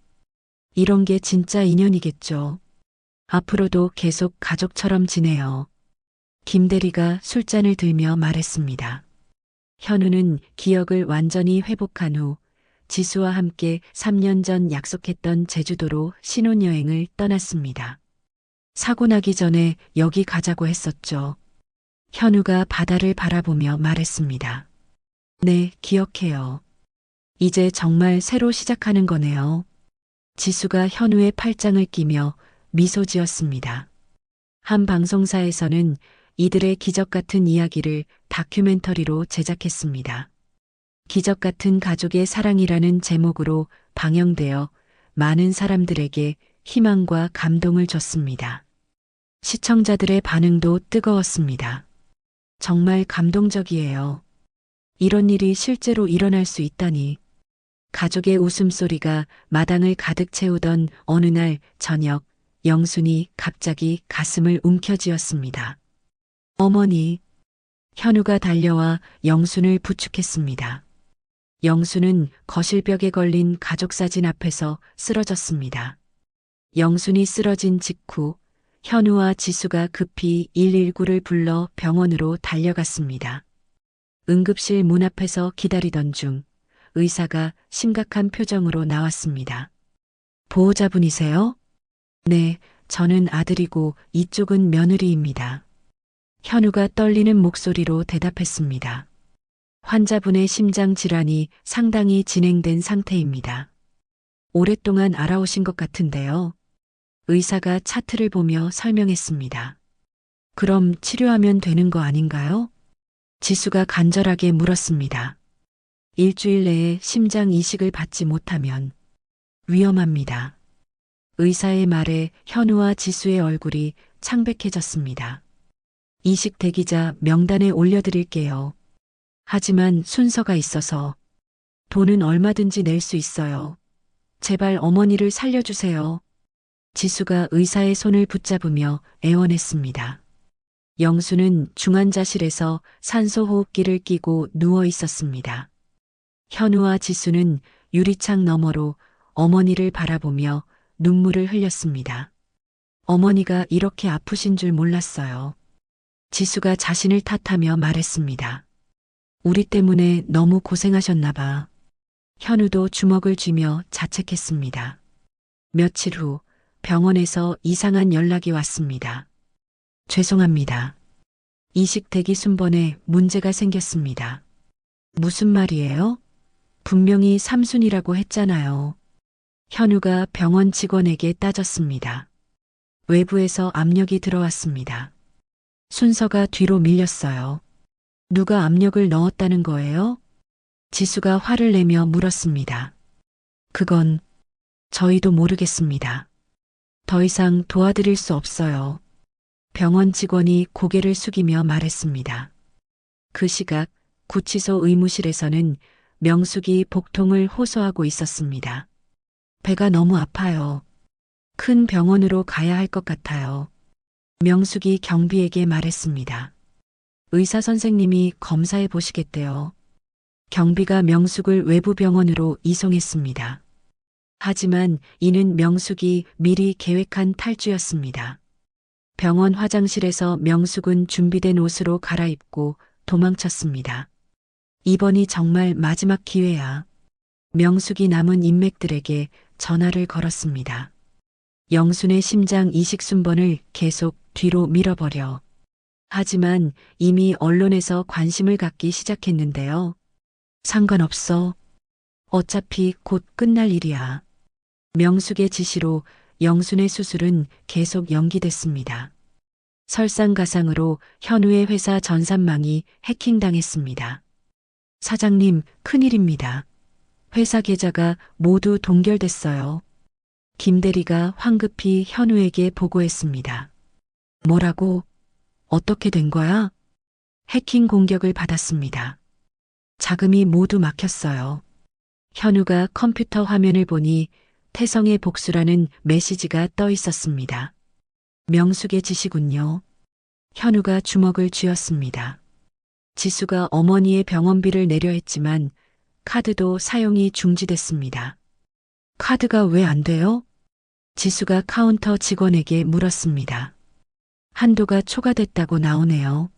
이런 게 진짜 인연이겠죠. 앞으로도 계속 가족처럼 지내요. 김대리가 술잔을 들며 말했습니다. 현우는 기억을 완전히 회복한 후 지수와 함께 3년 전 약속했던 제주도로 신혼여행을 떠났습니다. 사고 나기 전에 여기 가자고 했었죠. 현우가 바다를 바라보며 말했습니다. 네, 기억해요. 이제 정말 새로 시작하는 거네요. 지수가 현우의 팔짱을 끼며 미소 지었습니다. 한 방송사에서는 이들의 기적 같은 이야기를 다큐멘터리로 제작했습니다. 기적 같은 가족의 사랑이라는 제목으로 방영되어 많은 사람들에게 희망과 감동을 줬습니다. 시청자들의 반응도 뜨거웠습니다. 정말 감동적이에요. 이런 일이 실제로 일어날 수 있다니. 가족의 웃음소리가 마당을 가득 채우던 어느 날 저녁, 영순이 갑자기 가슴을 움켜쥐었습니다. 어머니, 현우가 달려와 영순을 부축했습니다. 영순은 거실벽에 걸린 가족사진 앞에서 쓰러졌습니다. 영순이 쓰러진 직후 현우와 지수가 급히 119를 불러 병원으로 달려갔습니다. 응급실 문 앞에서 기다리던 중 의사가 심각한 표정으로 나왔습니다. 보호자분이세요? 네, 저는 아들이고 이쪽은 며느리입니다. 현우가 떨리는 목소리로 대답했습니다. 환자분의 심장 질환이 상당히 진행된 상태입니다. 오랫동안 알아오신 것 같은데요. 의사가 차트를 보며 설명했습니다. 그럼 치료하면 되는 거 아닌가요? 지수가 간절하게 물었습니다. 일주일 내에 심장 이식을 받지 못하면 위험합니다. 의사의 말에 현우와 지수의 얼굴이 창백해졌습니다. 이식 대기자 명단에 올려드릴게요. 하지만 순서가 있어서 돈은 얼마든지 낼 수 있어요. 제발 어머니를 살려주세요. 지수가 의사의 손을 붙잡으며 애원했습니다. 영수는 중환자실에서 산소호흡기를 끼고 누워 있었습니다. 현우와 지수는 유리창 너머로 어머니를 바라보며 눈물을 흘렸습니다. 어머니가 이렇게 아프신 줄 몰랐어요. 지수가 자신을 탓하며 말했습니다. 우리 때문에 너무 고생하셨나 봐. 현우도 주먹을 쥐며 자책했습니다. 며칠 후 병원에서 이상한 연락이 왔습니다. 죄송합니다. 이식 대기 순번에 문제가 생겼습니다. 무슨 말이에요? 분명히 삼순이라고 했잖아요. 현우가 병원 직원에게 따졌습니다. 외부에서 압력이 들어왔습니다. 순서가 뒤로 밀렸어요. 누가 압력을 넣었다는 거예요? 지수가 화를 내며 물었습니다. 그건 저희도 모르겠습니다. 더 이상 도와드릴 수 없어요. 병원 직원이 고개를 숙이며 말했습니다. 그 시각 구치소 의무실에서는 명숙이 복통을 호소하고 있었습니다. 배가 너무 아파요. 큰 병원으로 가야 할 것 같아요. 명숙이 경비에게 말했습니다. 의사 선생님이 검사해 보시겠대요. 경비가 명숙을 외부 병원으로 이송했습니다. 하지만 이는 명숙이 미리 계획한 탈주였습니다. 병원 화장실에서 명숙은 준비된 옷으로 갈아입고 도망쳤습니다. 이번이 정말 마지막 기회야. 명숙이 남은 인맥들에게 전화를 걸었습니다. 영순의 심장 이식 순번을 계속 뒤로 밀어버려. 하지만 이미 언론에서 관심을 갖기 시작했는데요. 상관없어. 어차피 곧 끝날 일이야. 명숙의 지시로 영순의 수술은 계속 연기됐습니다. 설상가상으로 현우의 회사 전산망이 해킹당했습니다. 사장님, 큰일입니다. 회사 계좌가 모두 동결됐어요. 김 대리가 황급히 현우에게 보고했습니다. 뭐라고? 어떻게 된 거야? 해킹 공격을 받았습니다. 자금이 모두 막혔어요. 현우가 컴퓨터 화면을 보니 태성의 복수라는 메시지가 떠 있었습니다. 명숙의 지시군요. 현우가 주먹을 쥐었습니다. 지수가 어머니의 병원비를 내려 했지만 카드도 사용이 중지됐습니다. 카드가 왜 안 돼요? 지수가 카운터 직원에게 물었습니다. 한도가 초과됐다고 나오네요.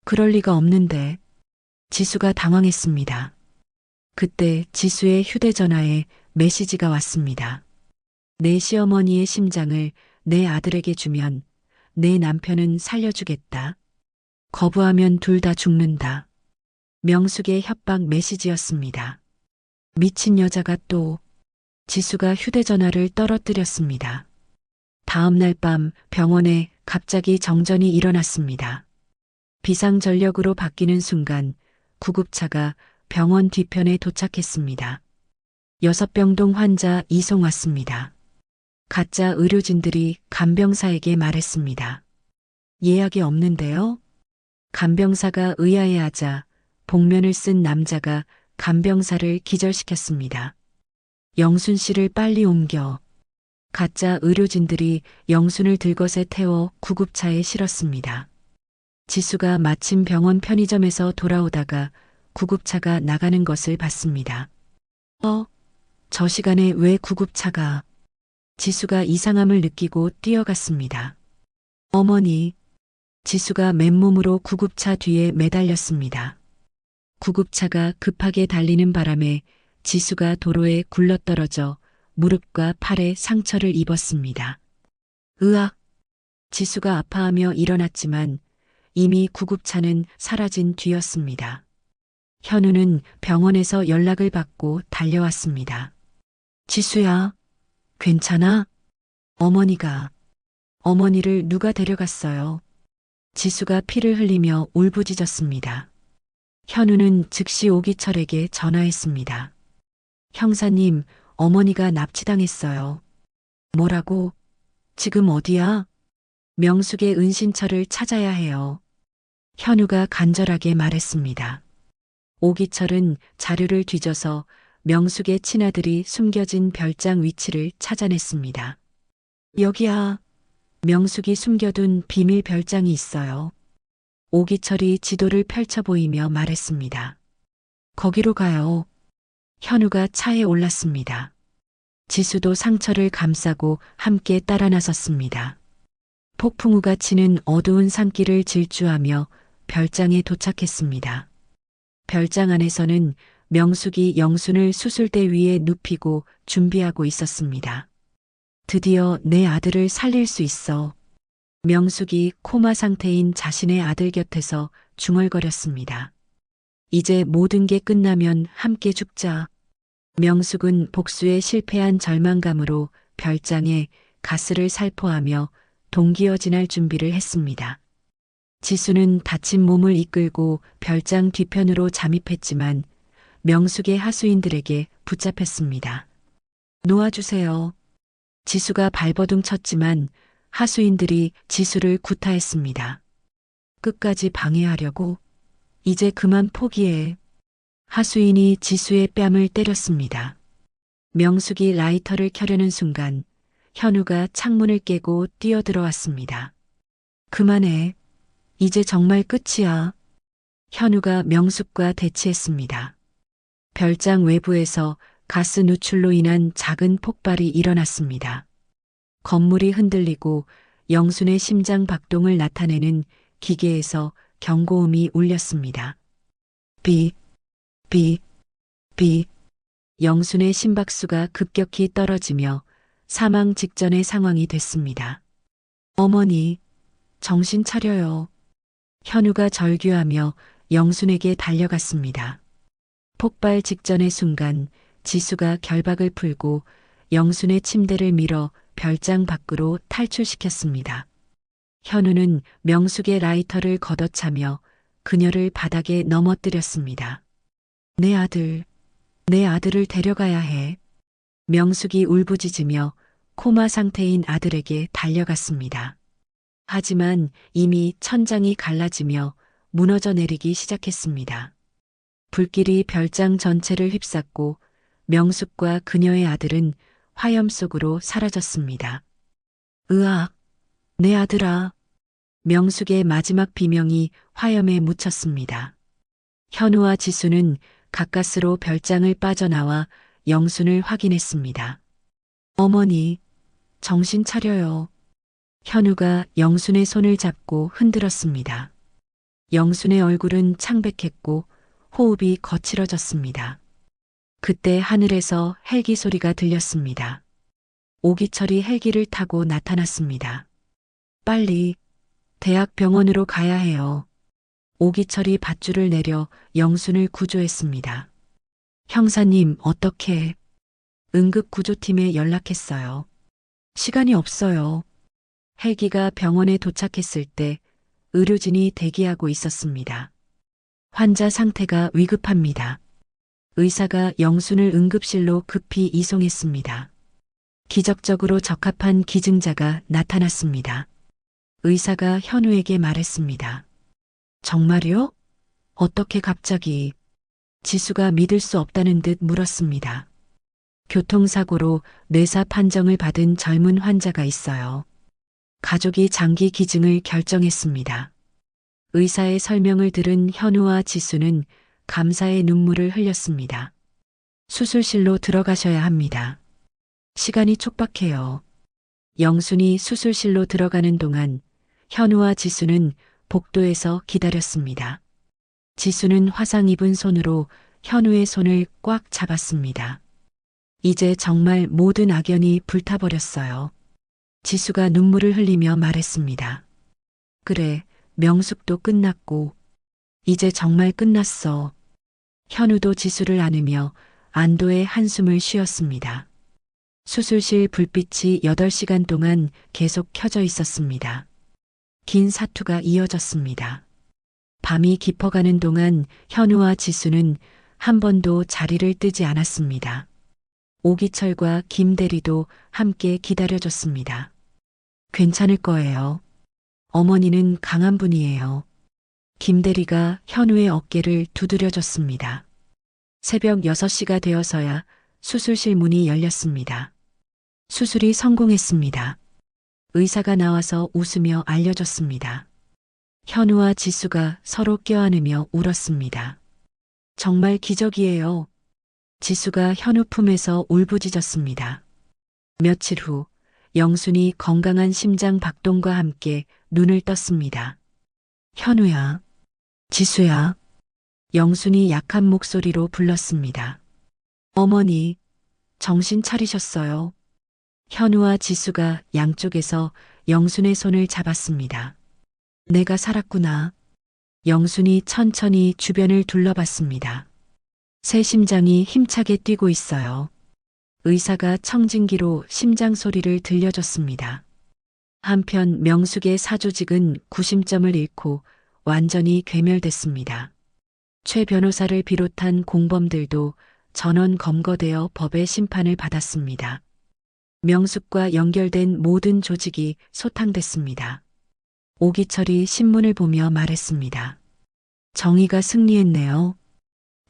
그럴 리가 없는데. 지수가 당황했습니다. 그때 지수의 휴대전화에 메시지가 왔습니다. 내 시어머니의 심장을 내 아들에게 주면 내 남편은 살려주겠다. 거부하면 둘 다 죽는다. 명숙의 협박 메시지였습니다. 미친 여자가 또 지수가 휴대전화를 떨어뜨렸습니다. 다음 날 밤 병원에 갑자기 정전이 일어났습니다. 비상전력으로 바뀌는 순간 구급차가 병원 뒤편에 도착했습니다. 6병동 환자 이송 왔습니다. 가짜 의료진들이 간병사에게 말했습니다. 예약이 없는데요? 간병사가 의아해하자 복면을 쓴 남자가 간병사를 기절시켰습니다. 영순 씨를 빨리 옮겨. 가짜 의료진들이 영순을 들것에 태워 구급차에 실었습니다. 지수가 마침 병원 편의점에서 돌아오다가 구급차가 나가는 것을 봤습니다. 저 시간에 왜 구급차가? 지수가 이상함을 느끼고 뛰어갔습니다. 어머니. 지수가 맨몸으로 구급차 뒤에 매달렸습니다. 구급차가 급하게 달리는 바람에 지수가 도로에 굴러떨어져 무릎과 팔에 상처를 입었습니다. 으악! 지수가 아파하며 일어났지만 이미 구급차는 사라진 뒤였습니다. 현우는 병원에서 연락을 받고 달려왔습니다. 지수야, 괜찮아? 어머니를 누가 데려갔어요? 지수가 피를 흘리며 울부짖었습니다. 현우는 즉시 오기철에게 전화했습니다. 형사님, 어머니가 납치당했어요. 뭐라고? 지금 어디야? 명숙의 은신처를 찾아야 해요. 현우가 간절하게 말했습니다. 오기철은 자료를 뒤져서 명숙의 친아들이 숨겨진 별장 위치를 찾아냈습니다. 여기야. 명숙이 숨겨둔 비밀 별장이 있어요. 오기철이 지도를 펼쳐 보이며 말했습니다. 거기로 가요. 현우가 차에 올랐습니다. 지수도 상처를 감싸고 함께 따라 나섰습니다. 폭풍우가 치는 어두운 산길을 질주하며 별장에 도착했습니다. 별장 안에서는 명숙이 영순을 수술대 위에 눕히고 준비하고 있었습니다. 드디어 내 아들을 살릴 수 있어. 명숙이 코마 상태인 자신의 아들 곁에서 중얼거렸습니다. 이제 모든 게 끝나면 함께 죽자. 명숙은 복수에 실패한 절망감으로 별장에 가스를 살포하며 동기어진할 준비를 했습니다. 지수는 다친 몸을 이끌고 별장 뒤편으로 잠입했지만 명숙의 하수인들에게 붙잡혔습니다. 놓아주세요. 지수가 발버둥 쳤지만 하수인들이 지수를 구타했습니다. 끝까지 방해하려고? 이제 그만 포기해. 하수인이 지수의 뺨을 때렸습니다. 명숙이 라이터를 켜려는 순간 현우가 창문을 깨고 뛰어들어왔습니다. 그만해. 이제 정말 끝이야. 현우가 명숙과 대치했습니다. 별장 외부에서 가스 누출로 인한 작은 폭발이 일어났습니다. 건물이 흔들리고 영순의 심장 박동을 나타내는 기계에서 경고음이 울렸습니다. 비. 영순의 심박수가 급격히 떨어지며 사망 직전의 상황이 됐습니다. 어머니, 정신 차려요. 현우가 절규하며 영순에게 달려갔습니다. 폭발 직전의 순간 지수가 결박을 풀고 영순의 침대를 밀어 별장 밖으로 탈출시켰습니다. 현우는 명숙의 라이터를 걷어차며 그녀를 바닥에 넘어뜨렸습니다. 내 아들을 데려가야 해. 명숙이 울부짖으며 코마 상태인 아들에게 달려갔습니다. 하지만 이미 천장이 갈라지며 무너져 내리기 시작했습니다. 불길이 별장 전체를 휩쌌고 명숙과 그녀의 아들은 화염 속으로 사라졌습니다. 으악, 내 아들아. 명숙의 마지막 비명이 화염에 묻혔습니다. 현우와 지수는 가까스로 별장을 빠져나와 영순을 확인했습니다. 어머니, 정신 차려요. 현우가 영순의 손을 잡고 흔들었습니다. 영순의 얼굴은 창백했고 호흡이 거칠어졌습니다. 그때 하늘에서 헬기 소리가 들렸습니다. 오기철이 헬기를 타고 나타났습니다. 빨리 대학병원으로 가야 해요. 오기철이 밧줄을 내려 영순을 구조했습니다. 형사님, 어떻게? 응급구조팀에 연락했어요. 시간이 없어요. 헬기가 병원에 도착했을 때 의료진이 대기하고 있었습니다. 환자 상태가 위급합니다. 의사가 영순을 응급실로 급히 이송했습니다. 기적적으로 적합한 기증자가 나타났습니다. 의사가 현우에게 말했습니다. 정말요? 어떻게 갑자기? 지수가 믿을 수 없다는 듯 물었습니다. 교통사고로 뇌사 판정을 받은 젊은 환자가 있어요. 가족이 장기 기증을 결정했습니다. 의사의 설명을 들은 현우와 지수는 감사의 눈물을 흘렸습니다. 수술실로 들어가셔야 합니다. 시간이 촉박해요. 영순이 수술실로 들어가는 동안 현우와 지수는 복도에서 기다렸습니다. 지수는 화상 입은 손으로 현우의 손을 꽉 잡았습니다. 이제 정말 모든 악연이 불타버렸어요. 지수가 눈물을 흘리며 말했습니다. 그래, 명숙도 끝났고, 이제 정말 끝났어. 현우도 지수를 안으며 안도의 한숨을 쉬었습니다. 수술실 불빛이 8시간 동안 계속 켜져 있었습니다. 긴 사투가 이어졌습니다. 밤이 깊어가는 동안 현우와 지수는 한 번도 자리를 뜨지 않았습니다. 오기철과 김대리도 함께 기다려줬습니다. 괜찮을 거예요. 어머니는 강한 분이에요. 김대리가 현우의 어깨를 두드려줬습니다. 새벽 6시가 되어서야 수술실 문이 열렸습니다. 수술이 성공했습니다. 의사가 나와서 웃으며 알려줬습니다. 현우와 지수가 서로 껴안으며 울었습니다. 정말 기적이에요. 지수가 현우 품에서 울부짖었습니다. 며칠 후 영순이 건강한 심장 박동과 함께 눈을 떴습니다. 현우야, 지수야. 영순이 약한 목소리로 불렀습니다. 어머니, 정신 차리셨어요. 현우와 지수가 양쪽에서 영순의 손을 잡았습니다. 내가 살았구나. 영순이 천천히 주변을 둘러봤습니다. 새 심장이 힘차게 뛰고 있어요. 의사가 청진기로 심장 소리를 들려줬습니다. 한편 명숙의 사조직은 구심점을 잃고 완전히 괴멸됐습니다. 최 변호사를 비롯한 공범들도 전원 검거되어 법의 심판을 받았습니다. 명숙과 연결된 모든 조직이 소탕됐습니다. 오기철이 신문을 보며 말했습니다. 정의가 승리했네요.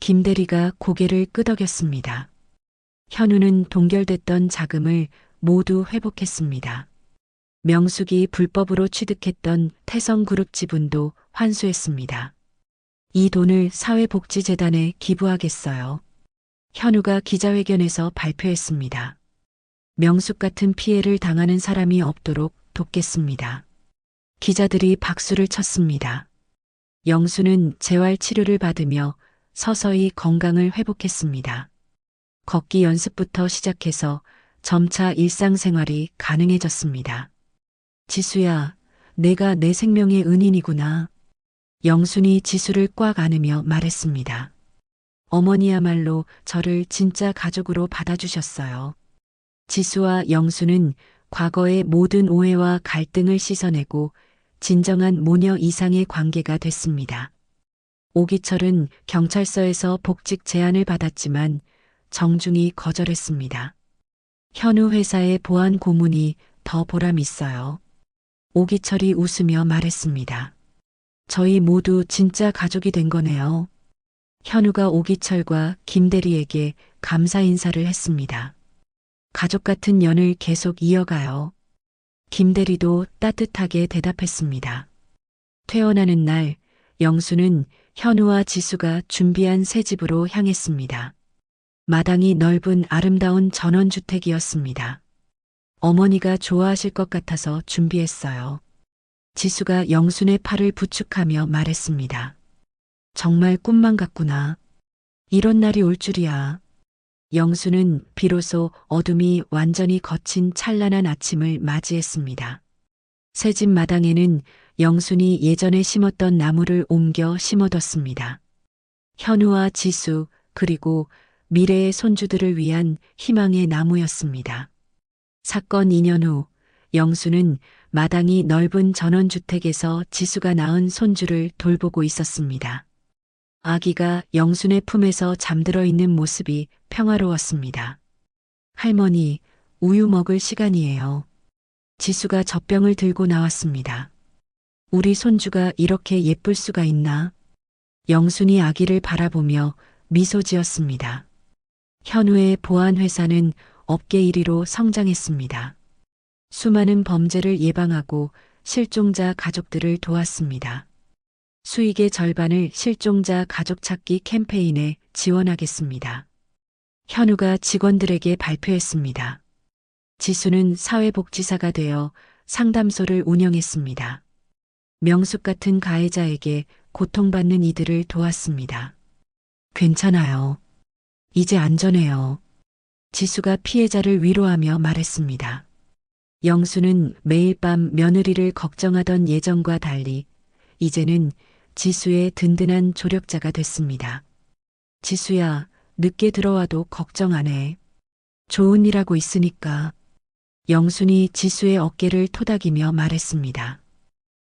김대리가 고개를 끄덕였습니다. 현우는 동결됐던 자금을 모두 회복했습니다. 명숙이 불법으로 취득했던 태성그룹 지분도 환수했습니다. 이 돈을 사회복지재단에 기부하겠어요. 현우가 기자회견에서 발표했습니다. 명숙 같은 피해를 당하는 사람이 없도록 돕겠습니다. 기자들이 박수를 쳤습니다. 영수는 재활치료를 받으며 서서히 건강을 회복했습니다. 걷기 연습부터 시작해서 점차 일상생활이 가능해졌습니다. 지수야, 내가 내 생명의 은인이구나. 영순이 지수를 꽉 안으며 말했습니다. 어머니야말로 저를 진짜 가족으로 받아주셨어요. 지수와 영수는 과거의 모든 오해와 갈등을 씻어내고 진정한 모녀 이상의 관계가 됐습니다. 오기철은 경찰서에서 복직 제안을 받았지만 정중히 거절했습니다. 현우 회사의 보안 고문이 더 보람 있어요. 오기철이 웃으며 말했습니다. 저희 모두 진짜 가족이 된 거네요. 현우가 오기철과 김대리에게 감사 인사를 했습니다. 가족 같은 연을 계속 이어가요. 김대리도 따뜻하게 대답했습니다. 퇴원하는 날, 영수는 현우와 지수가 준비한 새 집으로 향했습니다. 마당이 넓은 아름다운 전원주택이었습니다. 어머니가 좋아하실 것 같아서 준비했어요. 지수가 영순의 팔을 부축하며 말했습니다. 정말 꿈만 같구나. 이런 날이 올 줄이야. 영수는 비로소 어둠이 완전히 거친 찬란한 아침을 맞이했습니다. 새 집 마당에는 영순이 예전에 심었던 나무를 옮겨 심어뒀습니다. 현우와 지수 그리고 미래의 손주들을 위한 희망의 나무였습니다. 사건 2년 후 영수는 마당이 넓은 전원주택에서 지수가 낳은 손주를 돌보고 있었습니다. 아기가 영순의 품에서 잠들어 있는 모습이 평화로웠습니다. 할머니, 우유 먹을 시간이에요. 지수가 젖병을 들고 나왔습니다. 우리 손주가 이렇게 예쁠 수가 있나? 영순이 아기를 바라보며 미소 지었습니다. 현우의 보안회사는 업계 1위로 성장했습니다. 수많은 범죄를 예방하고 실종자 가족들을 도왔습니다. 수익의 절반을 실종자 가족 찾기 캠페인에 지원하겠습니다. 현우가 직원들에게 발표했습니다. 지수는 사회복지사가 되어 상담소를 운영했습니다. 명숙 같은 가해자에게 고통받는 이들을 도왔습니다. 괜찮아요. 이제 안전해요. 지수가 피해자를 위로하며 말했습니다. 영수는 매일 밤 며느리를 걱정하던 예전과 달리 이제는 지수의 든든한 조력자가 됐습니다. 지수야, 늦게 들어와도 걱정 안 해. 좋은 일 하고 있으니까. 영순이 지수의 어깨를 토닥이며 말했습니다.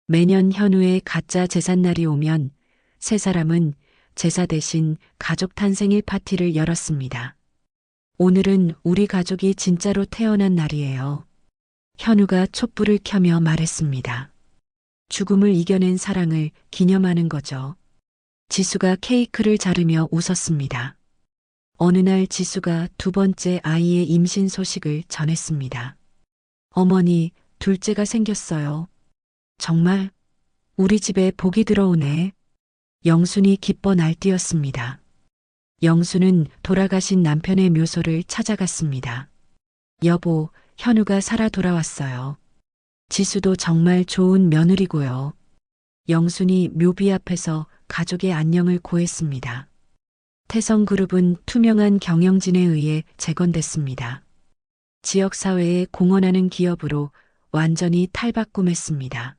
매년 현우의 가짜 제삿날이 오면 세 사람은 제사 대신 가족 탄생일 파티를 열었습니다. 오늘은 우리 가족이 진짜로 태어난 날이에요. 현우가 촛불을 켜며 말했습니다. 죽음을 이겨낸 사랑을 기념하는 거죠. 지수가 케이크를 자르며 웃었습니다. 어느 날 지수가 두 번째 아이의 임신 소식을 전했습니다. 어머니, 둘째가 생겼어요. 정말? 우리 집에 복이 들어오네. 영순이 기뻐 날뛰었습니다. 영수는 돌아가신 남편의 묘소를 찾아갔습니다. 여보, 현우가 살아 돌아왔어요. 지수도 정말 좋은 며느리고요. 영순이 묘비 앞에서 가족의 안녕을 고했습니다. 태성그룹은 투명한 경영진에 의해 재건됐습니다. 지역사회에 공헌하는 기업으로 완전히 탈바꿈했습니다.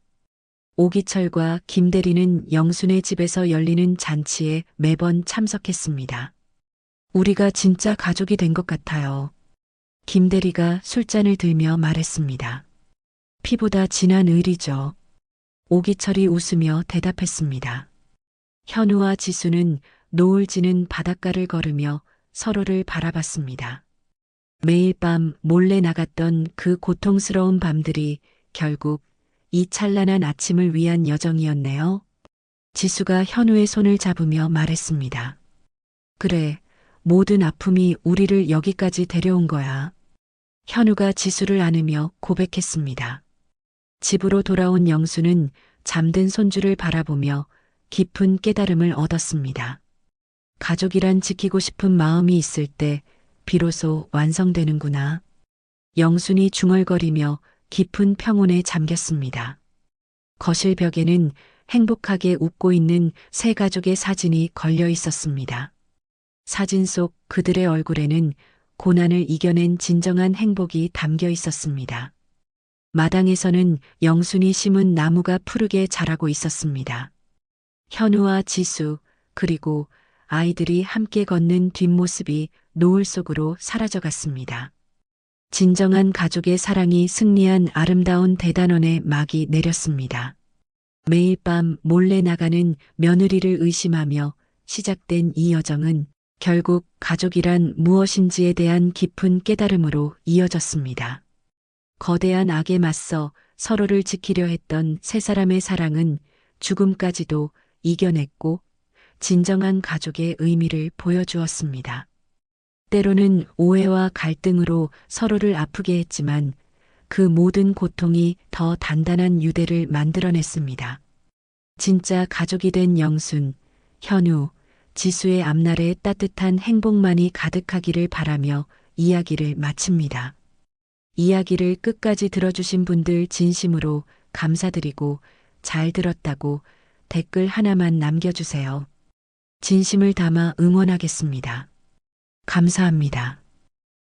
오기철과 김대리는 영순의 집에서 열리는 잔치에 매번 참석했습니다. 우리가 진짜 가족이 된 것 같아요. 김대리가 술잔을 들며 말했습니다. 피보다 진한 의리죠. 오기철이 웃으며 대답했습니다. 현우와 지수는 노을 지는 바닷가를 걸으며 서로를 바라봤습니다. 매일 밤 몰래 나갔던 그 고통스러운 밤들이 결국 이 찬란한 아침을 위한 여정이었네요. 지수가 현우의 손을 잡으며 말했습니다. 그래, 모든 아픔이 우리를 여기까지 데려온 거야. 현우가 지수를 안으며 고백했습니다. 집으로 돌아온 영수는 잠든 손주를 바라보며 깊은 깨달음을 얻었습니다. 가족이란 지키고 싶은 마음이 있을 때 비로소 완성되는구나. 영순이 중얼거리며 깊은 평온에 잠겼습니다. 거실 벽에는 행복하게 웃고 있는 세 가족의 사진이 걸려 있었습니다. 사진 속 그들의 얼굴에는 고난을 이겨낸 진정한 행복이 담겨 있었습니다. 마당에서는 영순이 심은 나무가 푸르게 자라고 있었습니다. 현우와 지수, 그리고 아이들이 함께 걷는 뒷모습이 노을 속으로 사라져갔습니다. 진정한 가족의 사랑이 승리한 아름다운 대단원의 막이 내렸습니다. 매일 밤 몰래 나가는 며느리를 의심하며 시작된 이 여정은 결국 가족이란 무엇인지에 대한 깊은 깨달음으로 이어졌습니다. 거대한 악에 맞서 서로를 지키려 했던 세 사람의 사랑은 죽음까지도 이겨냈고 진정한 가족의 의미를 보여주었습니다. 때로는 오해와 갈등으로 서로를 아프게 했지만 그 모든 고통이 더 단단한 유대를 만들어냈습니다. 진짜 가족이 된 영순, 현우, 지수의 앞날에 따뜻한 행복만이 가득하기를 바라며 이야기를 마칩니다. 이야기를 끝까지 들어주신 분들 진심으로 감사드리고 잘 들었다고 댓글 하나만 남겨주세요. 진심을 담아 응원하겠습니다. 감사합니다.